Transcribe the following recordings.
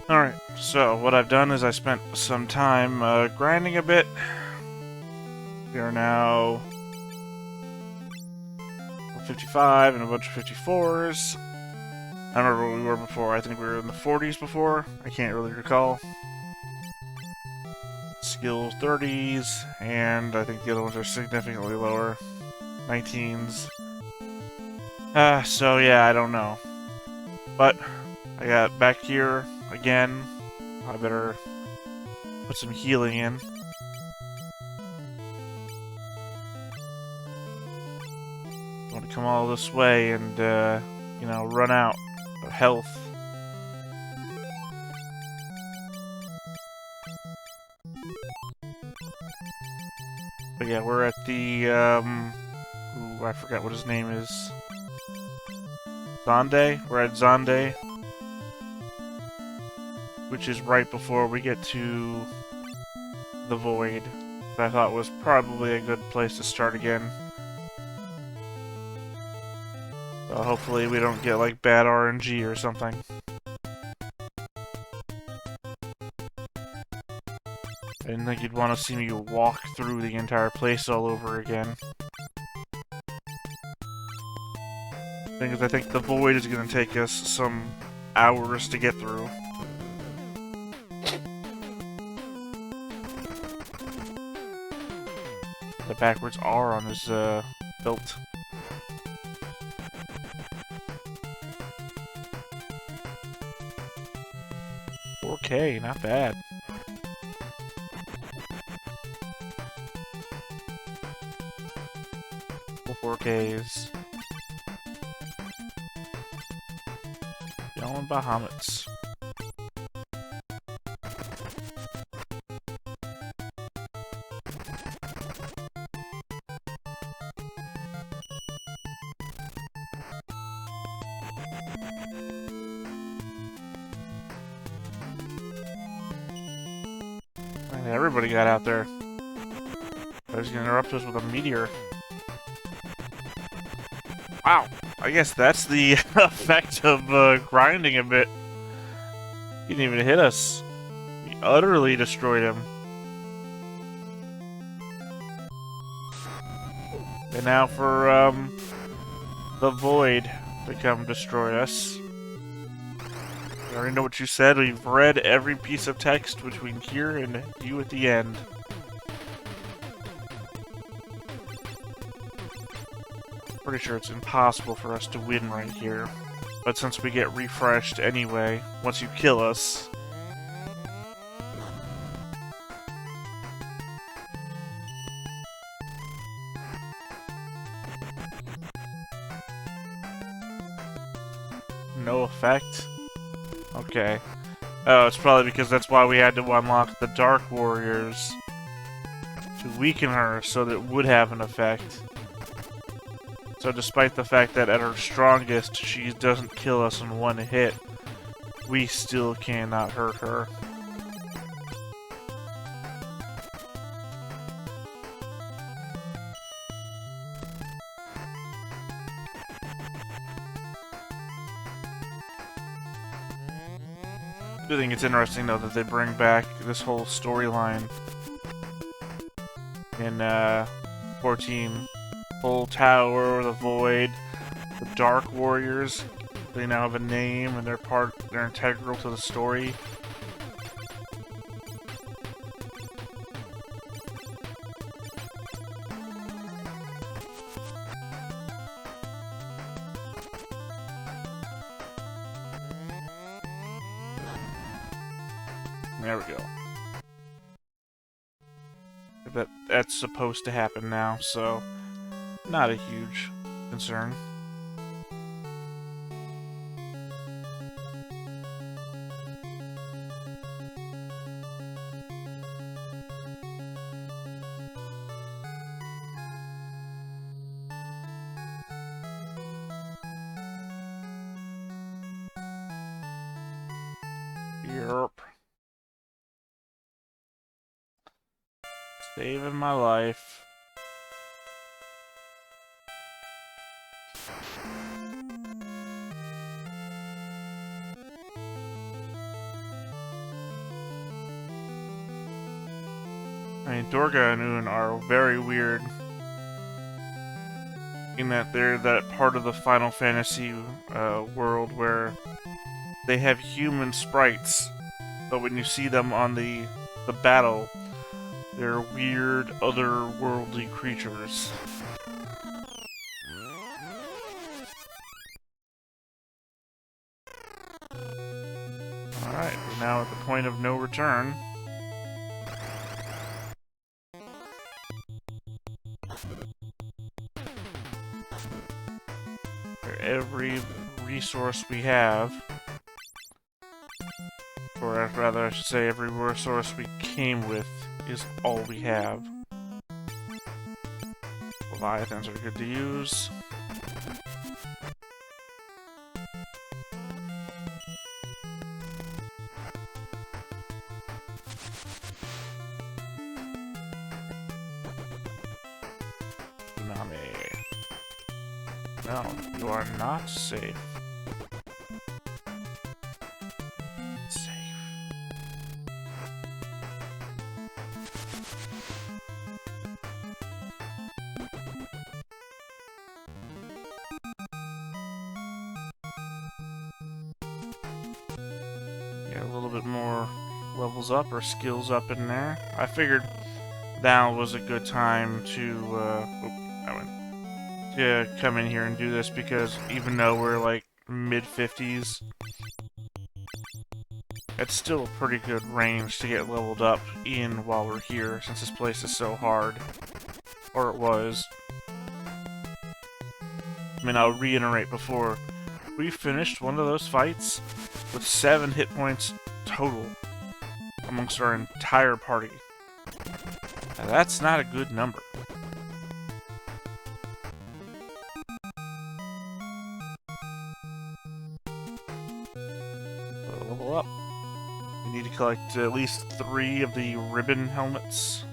Alright, so what I've done is I spent some time grinding a bit. We are now 55 and a bunch of 54s. I remember what we were before. I think we were in the 40s before. I can't really recall. Skill 30s, and I think the other ones are significantly lower. 19s. So yeah, I don't know. But I got back here again. I better put some healing in. I want to come all this way and, you know, run out of health. But yeah, we're at the, ooh, I forgot what his name is. Zonde? We're at Zonde. Which is right before we get to the Void. That I thought was probably a good place to start again. So hopefully we don't get like bad RNG or something. I didn't think you'd want to see me walk through the entire place all over again. Thing is, I think the Void is going to take us some hours to get through. The backwards R on his belt. $4K, not bad. Full 4Ks. Yelling Bahamut's. Everybody got out there. I was gonna interrupt us with a meteor. Wow, I guess that's the effect of grinding a bit. He didn't even hit us. We utterly destroyed him. And now for the Void to come destroy us. I already know what you said. We've read every piece of text between here and you at the end. Pretty sure it's impossible for us to win right here. But since we get refreshed anyway, once you kill us... No effect? Okay. Oh, it's probably because that's why we had to unlock the Dark Warriors to weaken her so that it would have an effect. So despite the fact that at her strongest she doesn't kill us in one hit, we still cannot hurt her. I do think it's interesting, though, that they bring back this whole storyline in 14. Full Tower, the Void, the Dark Warriors. They now have a name, and they're integral to the story. There we go. That's supposed to happen now, so not a huge concern. Yep. Saving my life. I mean, Dorga and Un are very weird in that they're that part of the Final Fantasy world where they have human sprites, but when you see them on the battle, they're weird, otherworldly creatures. Alright, we're now at the point of no return. For every resource we have, or rather I should say every resource we came with, is all we have. Leviathans are good to use. No, you are not safe. Safe. Get a little bit more levels up or skills up in there. I figured now was a good time to come in here and do this, because even though we're like mid-50s, it's still a pretty good range to get leveled up in while we're here, since this place is so hard. Or it was. I mean, I'll reiterate before, we finished one of those fights with 7 hit points total amongst our entire party. Now, that's not a good number. Level up. We need to collect at least 3 of the ribbon helmets.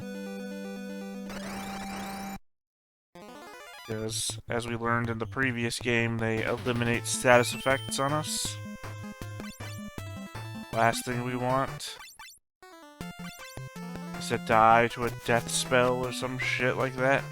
Because, as we learned in the previous game, they eliminate status effects on us. Last thing we want is to die to a death spell or some shit like that.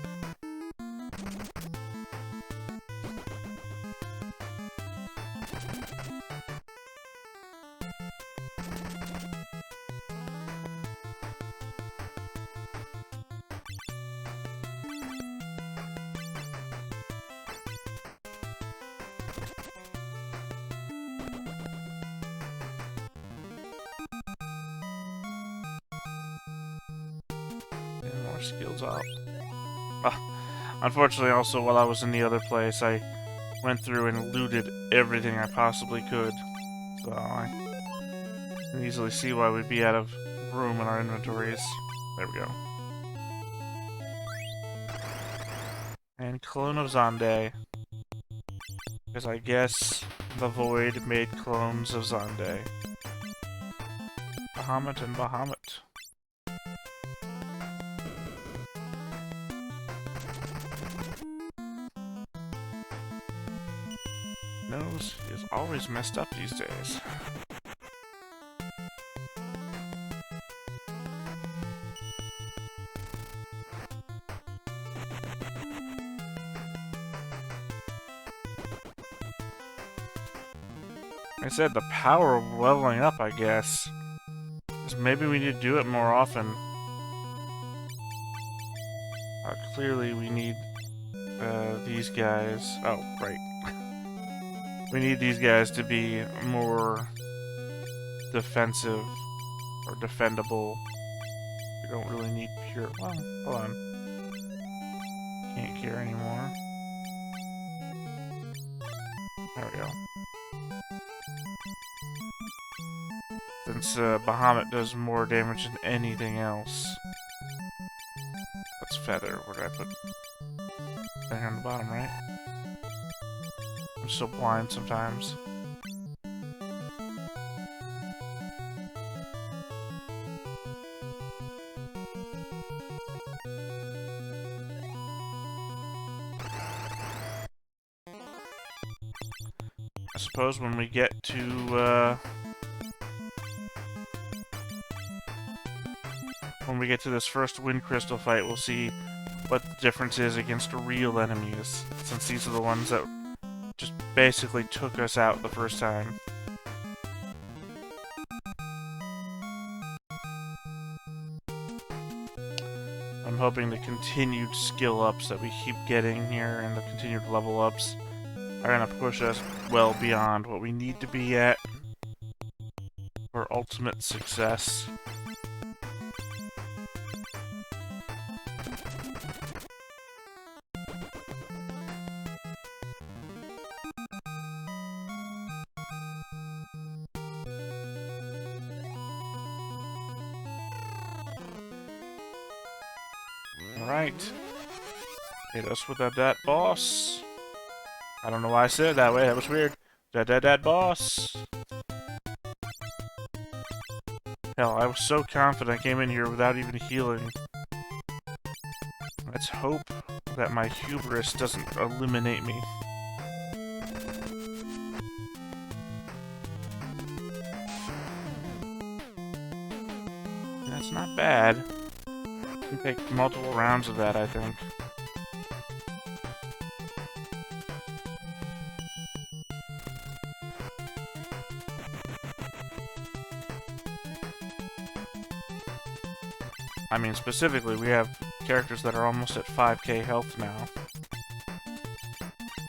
Skills up. Unfortunately, also, while I was in the other place, I went through and looted everything I possibly could. So I can easily see why we'd be out of room in our inventories. There we go. And Clone of Xande. Because I guess the Void made clones of Xande. Bahamut and Bahamut. Nose is always messed up these days. Like I said, the power of leveling up, I guess, is maybe we need to do it more often. Clearly we need these guys. Oh, right. We need these guys to be more defensive or defendable. We don't really need pure. Well, hold on. Can't cure anymore. There we go. Since Bahamut does more damage than anything else. Let's feather. Where did I put? Down here on the bottom, right? I'm so blind sometimes. I suppose when we get to when we get to this first wind crystal fight, we'll see what the difference is against real enemies, since these are the ones that just basically took us out the first time. I'm hoping the continued skill ups that we keep getting here and the continued level ups are going to push us well beyond what we need to be at for ultimate success. Alright. Hit us with that boss. I don't know why I said it that way, that was weird. That boss. Hell, I was so confident I came in here without even healing. Let's hope that my hubris doesn't eliminate me. That's not bad. We can take multiple rounds of that, I think. I mean, specifically, we have characters that are almost at 5k health now.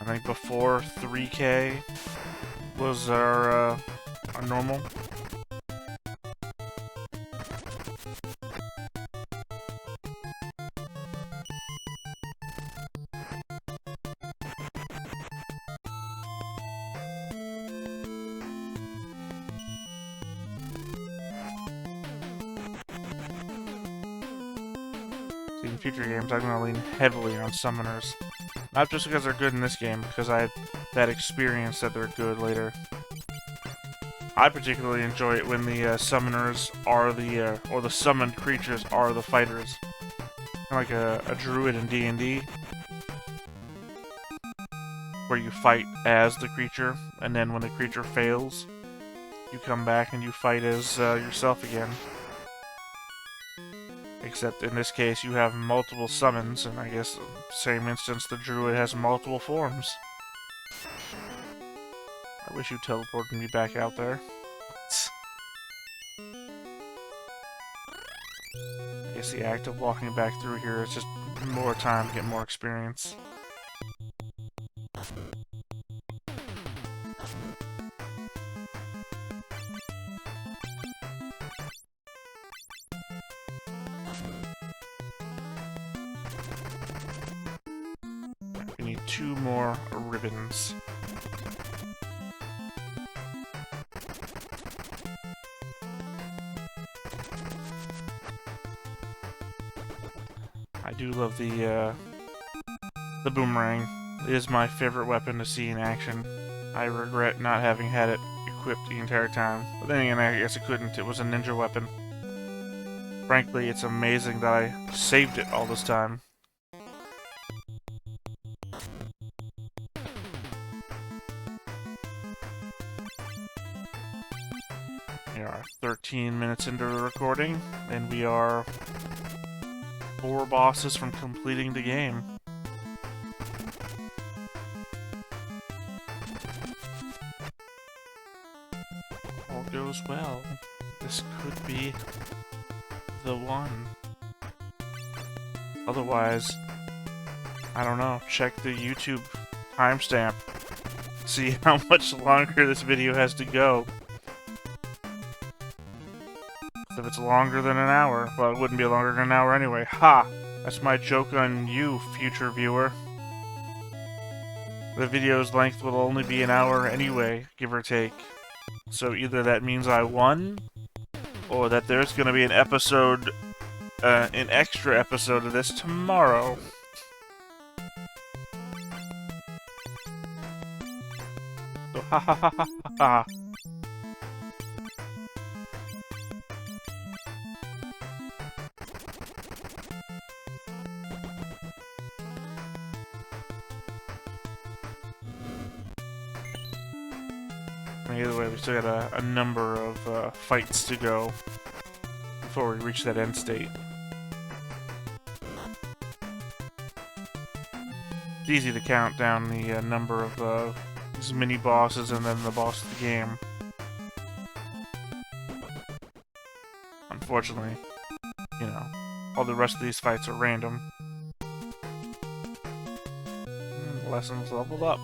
I think before 3k was our normal. In future games, I'm going to lean heavily on summoners. Not just because they're good in this game, because I had that experience that they're good later. I particularly enjoy it when the summoners are the, or the summoned creatures are the fighters. Kind of like a druid in D&D, where you fight as the creature, and then when the creature fails, you come back and you fight as yourself again. Except in this case, you have multiple summons, and I guess in the same instance, the druid has multiple forms. I wish you teleported me back out there. I guess the act of walking back through here is just more time to get more experience. We need 2 more ribbons. I do love the boomerang. It is my favorite weapon to see in action. I regret not having had it equipped the entire time. But then again, I guess I couldn't. It was a ninja weapon. Frankly, it's amazing that I saved it all this time. We are 13 minutes into the recording, and we are 4 bosses from completing the game. All goes well. This could be the one. Otherwise, I don't know, check the YouTube timestamp. See how much longer this video has to go. If it's longer than an hour, well, it wouldn't be longer than an hour anyway. Ha! That's my joke on you, future viewer. The video's length will only be an hour anyway, give or take. So either that means I won, or that there's gonna be an episode, an extra episode of this tomorrow. So ha ha ha ha ha ha. Either way, we still got a number of fights to go before we reach that end state. It's easy to count down the number of these mini bosses and then the boss of the game. Unfortunately, you know, all the rest of these fights are random. Lessons leveled up.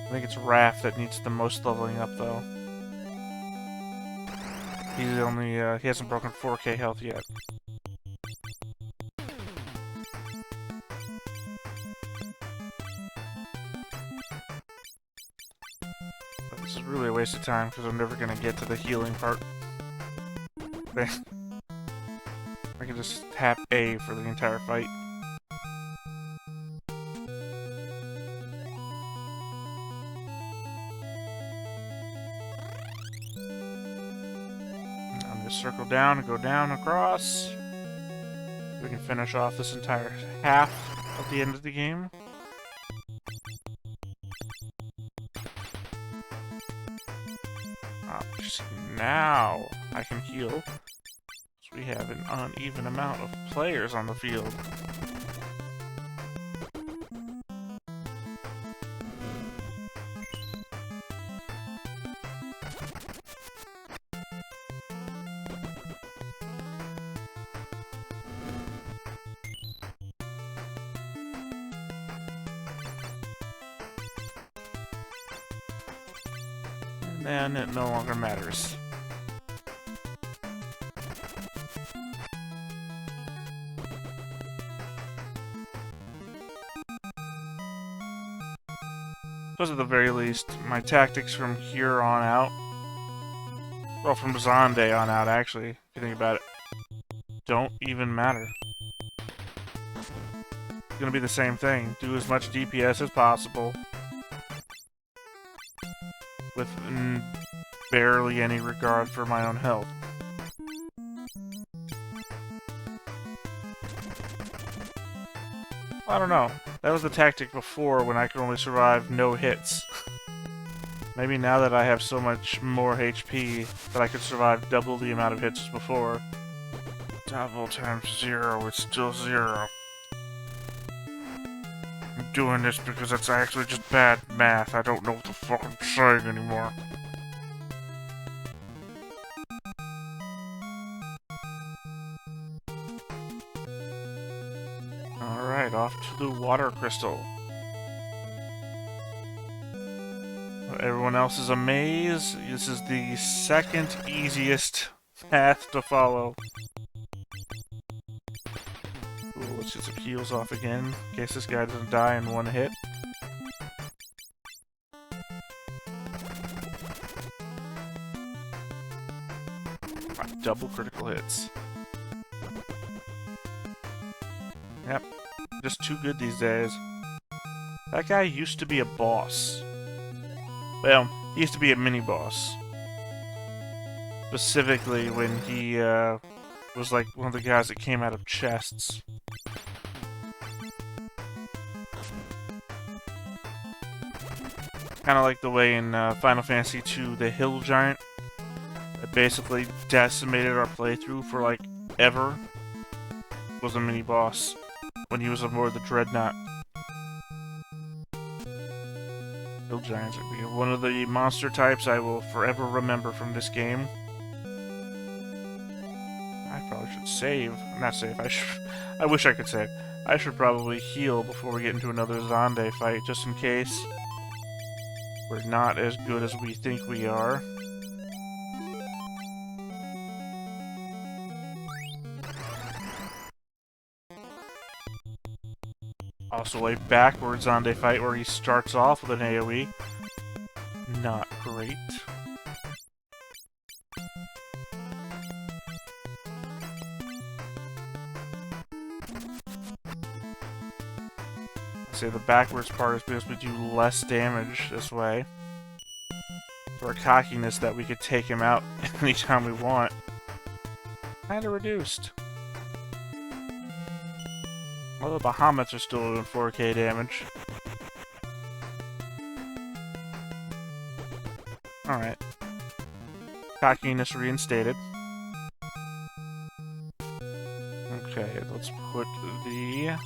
I think it's Raph that needs the most leveling up, though. He's only, he hasn't broken 4K health yet. But this is really a waste of time, because I'm never gonna get to the healing part. I can just tap A for the entire fight. Circle down and go down across. We can finish off this entire half of the end of the game. Now I can heal. So we have an uneven amount of players on the field. And it no longer matters. Suppose at the very least, my tactics from here on out, well, from Zonde on out, actually, if you think about it, don't even matter. It's gonna be the same thing. Do as much DPS as possible, with barely any regard for my own health. I don't know. That was the tactic before when I could only survive no hits. Maybe now that I have so much more HP that I could survive double the amount of hits as before. Double times 0, it's still 0. I'm doing this because that's actually just bad math. I don't know what the fuck I'm saying anymore. Alright, off to the water crystal. Everyone else is a maze. This is the second easiest path to follow. Cool, let's get some heals off again, in case this guy doesn't die in one hit. Double critical hits. Yep, just too good these days. That guy used to be a boss. Well, he used to be a mini-boss. Specifically when he was like one of the guys that came out of chests. Kind of like the way in Final Fantasy II, the Hill Giant that basically decimated our playthrough for like ever was a mini-boss when he was aboard the Dreadnought. Hill Giants are one of the monster types I will forever remember from this game. I probably should save. Not save, I wish I could save. I should probably heal before we get into another Zonde fight, just in case we're not as good as we think we are. Also a backwards Zonde fight where he starts off with an AoE. Not great. I say the backwards part is because we do less damage this way. For our cockiness that we could take him out anytime we want. Kinda reduced. Well, the Bahamut's are still doing 4K damage. Alright. Cockiness reinstated. Okay, let's put the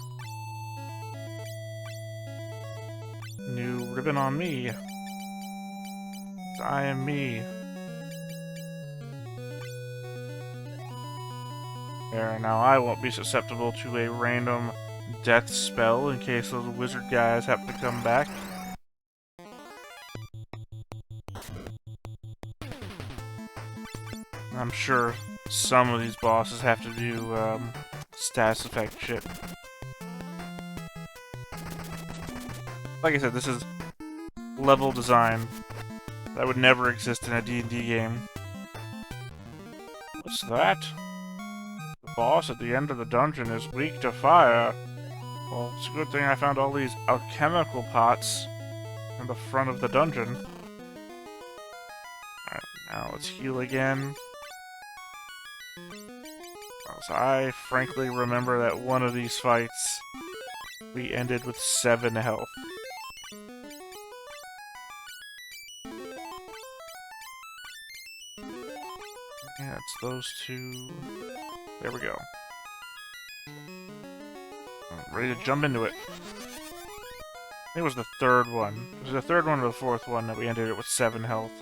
ribbon on me. I am me. There, now I won't be susceptible to a random death spell in case those wizard guys happen to come back. I'm sure some of these bosses have to do status effect shit. Like I said, this is level design that would never exist in a D&D game. What's that? The boss at the end of the dungeon is weak to fire. Well, it's a good thing I found all these alchemical pots in the front of the dungeon. Alright, now let's heal again. So I frankly remember that one of these fights we ended with 7 health. Yeah, it's those two. There we go. I'm ready to jump into it. I think it was the third one. It was the third one or the fourth one that we ended it with 7 health.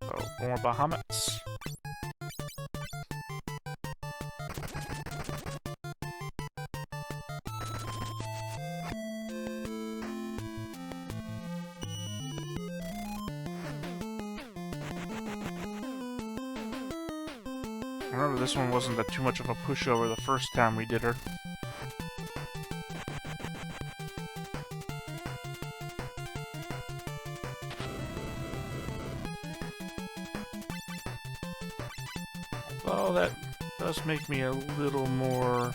Oh, more Bahamut's. I remember this one wasn't too much of a pushover the first time we did her. Well, that does make me a little more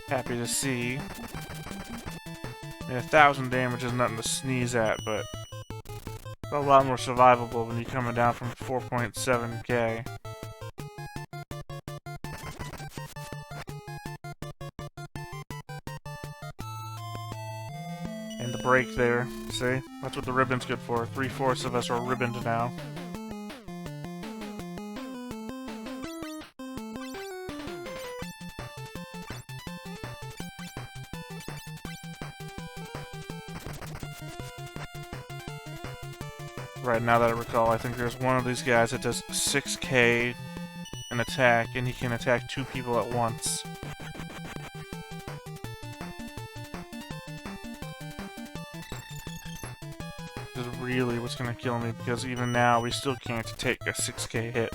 happy to see. I mean, 1,000 damage is nothing to sneeze at, but it's a lot more survivable when you're coming down from 4.7k. And the break there, see? That's what the ribbon's good for. 3/4 of us are ribboned now. Right, now that I recall, I think there's one of these guys that does 6k an attack, and he can attack 2 people at once. This is really what's gonna kill me, because even now we still can't take a 6k hit.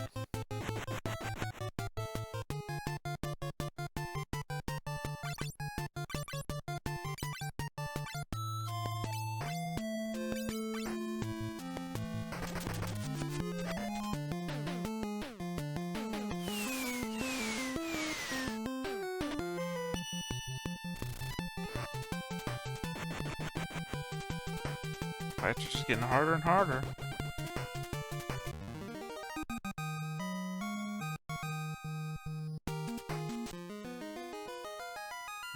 Fights are just getting harder and harder.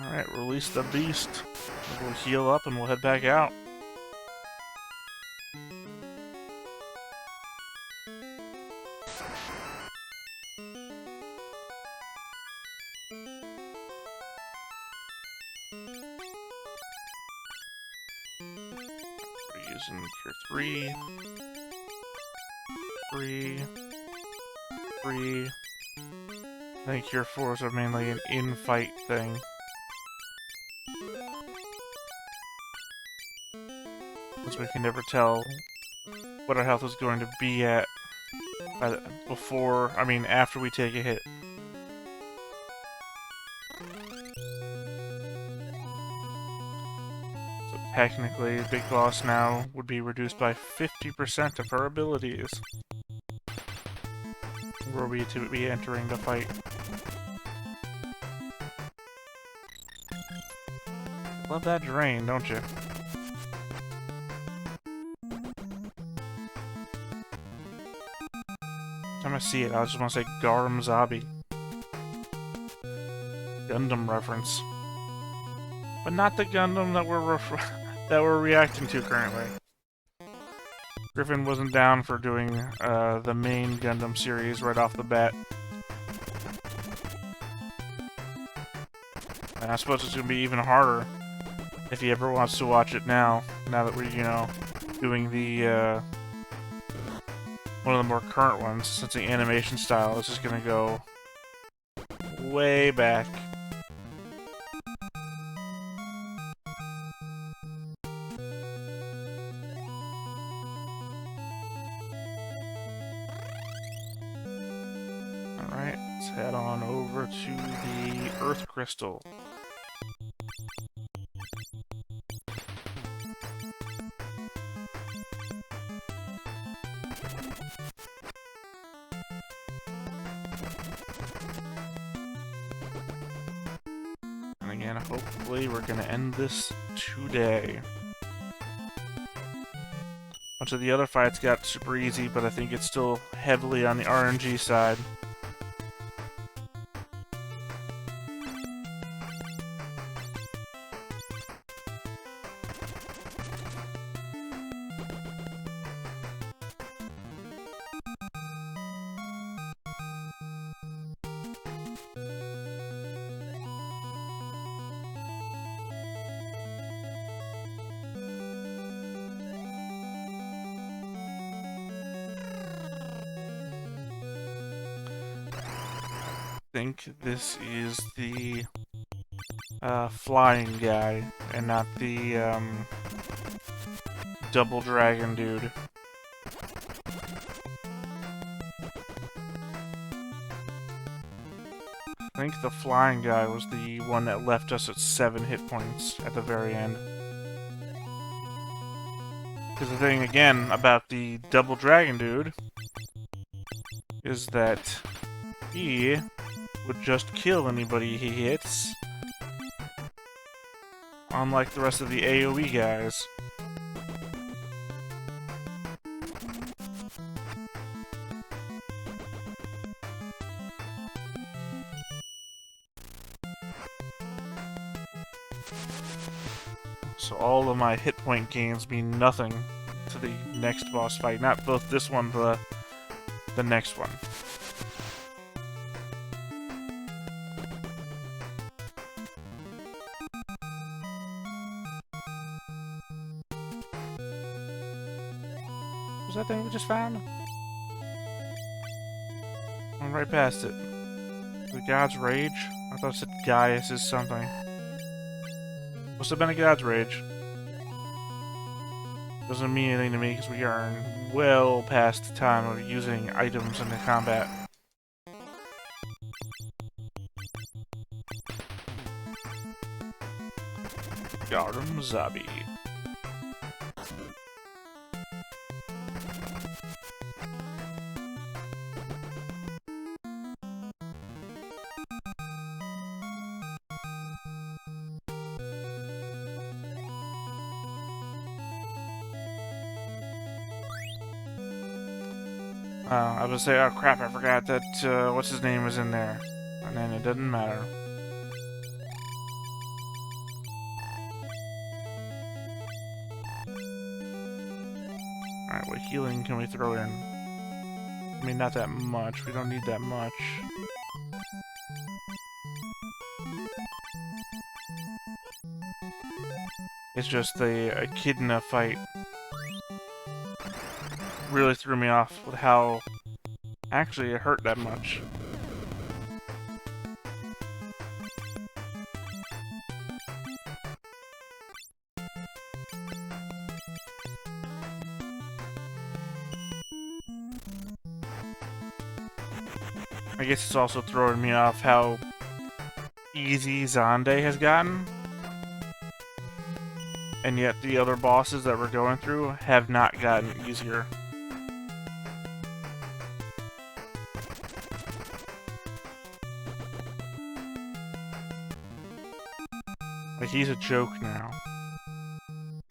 Alright, release the beast. We'll heal up and we'll head back out. Using Cure 3. 3. 3. I think Cure 4s are mainly an in-fight thing. Because we can never tell what our health is going to be at after we take a hit. Technically, Big Boss now would be reduced by 50% of her abilities were we to be entering the fight. Love that drain, don't you? Every time I see it, I just want to say Garam Zabi. Gundam reference. But not the Gundam that we're reacting to currently. Griffin wasn't down for doing the main Gundam series right off the bat. And I suppose it's going to be even harder if he ever wants to watch it now that we're, you know, doing the, one of the more current ones, since the animation style is just going to go way back. Alright, let's head on over to the Earth Crystal. And again, hopefully we're gonna end this today. Bunch of the other fights got super easy, but I think it's still heavily on the RNG side. I think this is the flying guy and not the double dragon dude. I think the flying guy was the one that left us at 7 hit points at the very end. Because the thing again about the double dragon dude is that he would just kill anybody he hits, unlike the rest of the AoE guys. So all of my hit point gains mean nothing to the next boss fight. Not both this one, the next one. Was that thing we just found? Went right past it. The God's Rage? I thought it said Gaius is something. Must have been a God's Rage. Doesn't mean anything to me because we are well past the time of using items in the combat. Garum Zabi. I was gonna say, oh crap, I forgot that, what's his name was in there. And then it doesn't matter. Alright, what healing can we throw in? I mean, not that much. We don't need that much. It's just the Echidna fight really threw me off with how actually it hurt that much. I guess it's also throwing me off how easy Zonde has gotten. And yet the other bosses that we're going through have not gotten easier. Like, he's a joke now.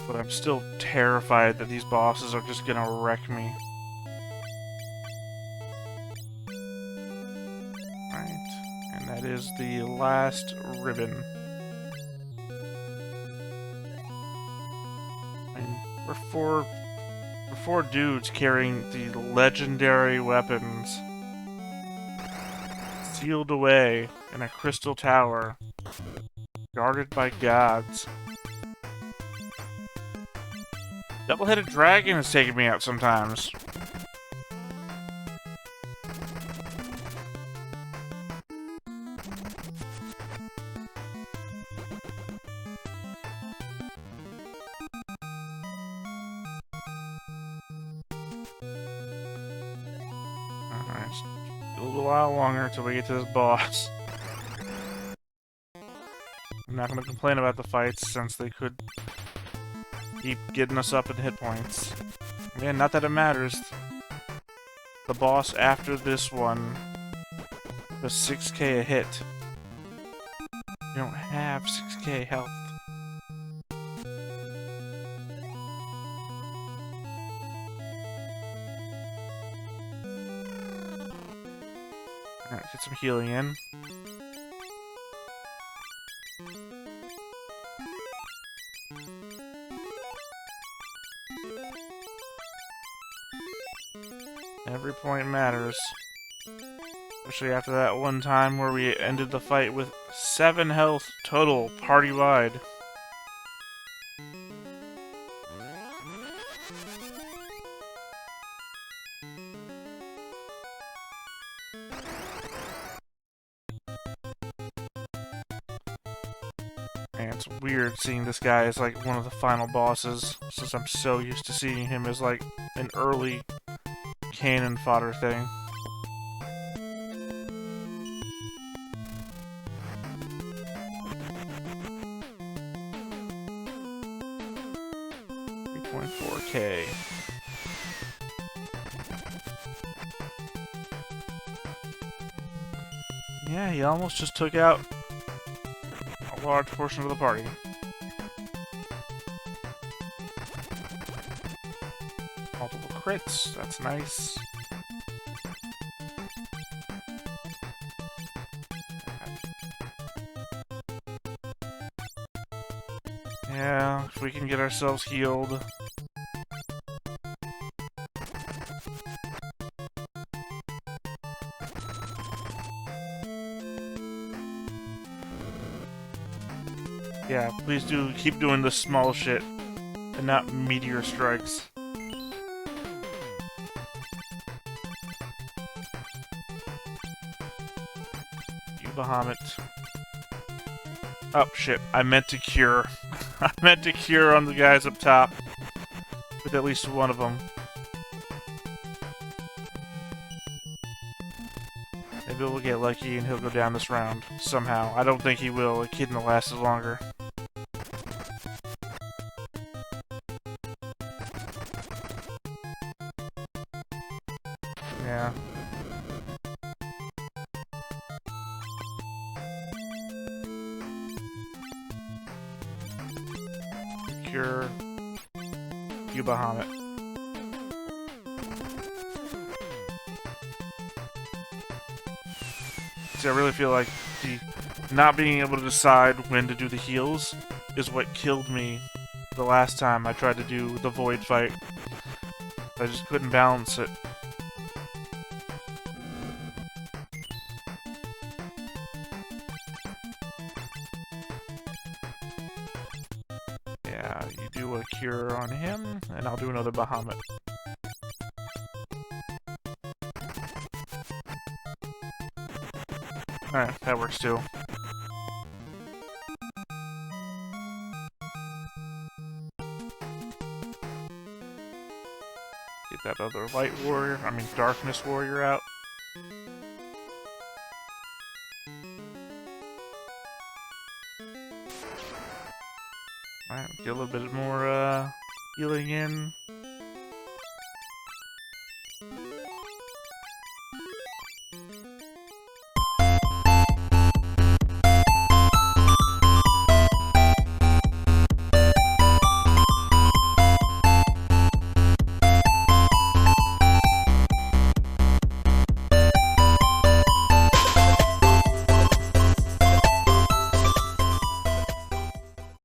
But I'm still terrified that these bosses are just gonna wreck me. Right, and that is the last ribbon. And we're four dudes carrying the legendary weapons sealed away in a crystal tower Guarded by gods. Double-headed dragon is taking me out sometimes. Alright, a little while longer until we get to this boss. I'm not gonna complain about the fights since they could keep getting us up in hit points. Yeah, not that it matters. The boss after this one was 6k a hit. You don't have 6k health. Alright, get some healing in. Every point matters. Especially after that one time where we ended the fight with 7 health total, party-wide. And it's weird seeing this guy as like one of the final bosses, since I'm so used to seeing him as like an early cannon fodder thing. $3.4K. Yeah, he almost just took out a large portion of the party. Multiple crits, that's nice. Yeah, if we can get ourselves healed. Yeah, please do keep doing the small shit and not meteor strikes. You Bahamut. Oh shit, I meant to cure. I meant to cure on the guys up top. With at least one of them. Maybe we'll get lucky and he'll go down this round. Somehow. I don't think he will. It couldn't last longer. Yeah. Cure you Bahamut. See, I really feel like the not being able to decide when to do the heals is what killed me the last time I tried to do the Void fight. I just couldn't balance it. Yeah, you do a cure on him, and I'll do another Bahamut. Alright, that works too. Get that other light warrior, darkness warrior out. Alright, get a little bit more healing in.